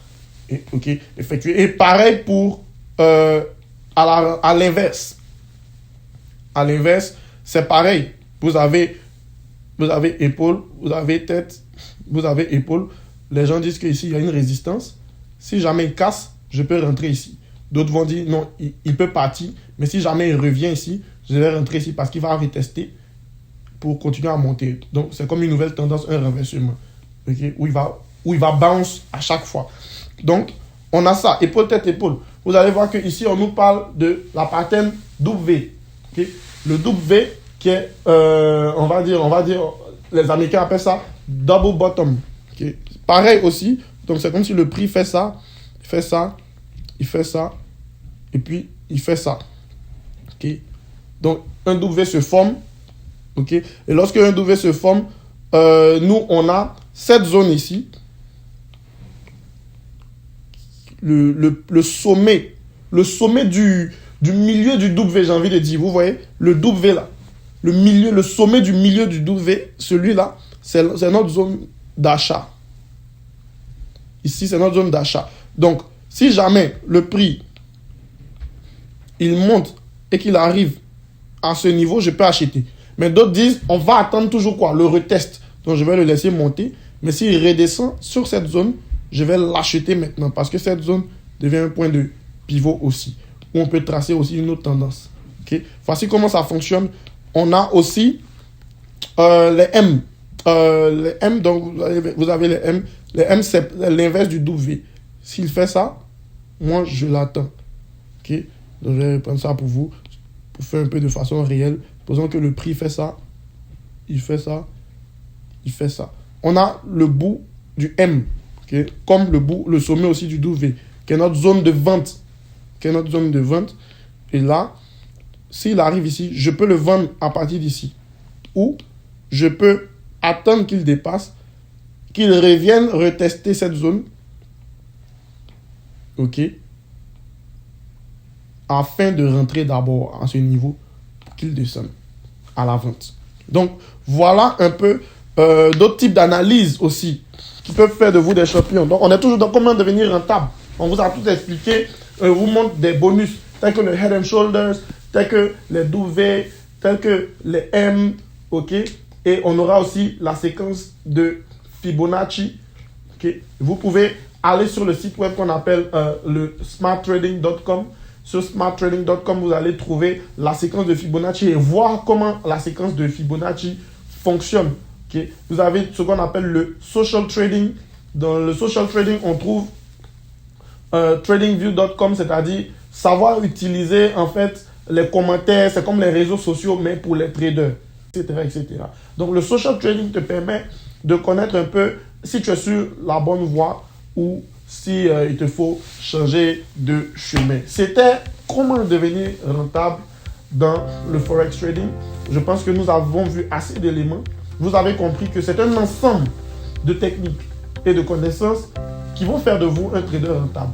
S3: effectuer. Et pareil pour à l'inverse. À l'inverse, c'est pareil. Vous avez épaule, vous avez tête, vous avez épaule. Les gens disent qu'ici, il y a une résistance. Si jamais il casse, je peux rentrer ici. D'autres vont dire, non, il peut partir. Mais si jamais il revient ici, je vais rentrer ici parce qu'il va retester pour continuer à monter. Donc, c'est comme une nouvelle tendance, un renversement. Okay? Où il va bounce à chaque fois. Donc, on a ça, épaule, tête, épaule. Vous allez voir qu'ici, on nous parle de la pattern W. Okay? Le W qui est, on va dire, les Américains appellent ça double bottom. Okay? Pareil aussi, donc c'est comme si le prix fait ça, il fait ça, et puis il fait ça. Okay? Donc un W se forme, okay? Et lorsque un W se forme, nous on a cette zone ici, le sommet du milieu du W, j'ai envie de dire, vous voyez, le W là, le sommet du milieu du W, celui-là, c'est notre zone d'achat. Ici, c'est notre zone d'achat. Donc, si jamais le prix, il monte et qu'il arrive à ce niveau, je peux acheter. Mais d'autres disent, on va attendre toujours quoi? Le retest. Donc, je vais le laisser monter. Mais s'il redescend sur cette zone, je vais l'acheter maintenant parce que cette zone devient un point de pivot aussi, où on peut tracer aussi une autre tendance. Okay? Voici comment ça fonctionne. On a aussi les M. Les M, donc vous avez les M. Les M, c'est l'inverse du W. S'il fait ça, moi, je l'attends. Okay? Donc, je vais prendre ça pour vous, pour faire un peu de façon réelle. Supposons que le prix fait ça, il fait ça, il fait ça. On a le bout du M, okay? Comme le sommet aussi du W, qui est notre zone de vente. Et là, s'il arrive ici, je peux le vendre à partir d'ici. Ou je peux attendre qu'il dépasse, qu'il revienne retester cette zone. OK. Afin de rentrer d'abord à ce niveau pour qu'il descende à la vente. Donc, voilà un peu d'autres types d'analyses aussi qui peuvent faire de vous des champions. Donc, on est toujours dans comment devenir rentable. On vous a tout expliqué. On vous montre des bonus tels que le Head and Shoulders, tels que les W, tels que les M. OK. Et on aura aussi la séquence de Fibonacci. OK. Vous pouvez aller sur le site web qu'on appelle le smarttrading.com. Sur smarttrading.com, vous allez trouver la séquence de Fibonacci et voir comment la séquence de Fibonacci fonctionne. Okay? Vous avez ce qu'on appelle le social trading. Dans le social trading, on trouve tradingview.com, c'est-à-dire savoir utiliser en fait les commentaires. C'est comme les réseaux sociaux, mais pour les traders, etc., etc. Donc, le social trading te permet de connaître un peu si tu es sur la bonne voie ou si il te faut changer de chemin. C'était comment devenir rentable dans le forex trading. Je pense que nous avons vu assez d'éléments. Vous avez compris que c'est un ensemble de techniques et de connaissances qui vont faire de vous un trader rentable.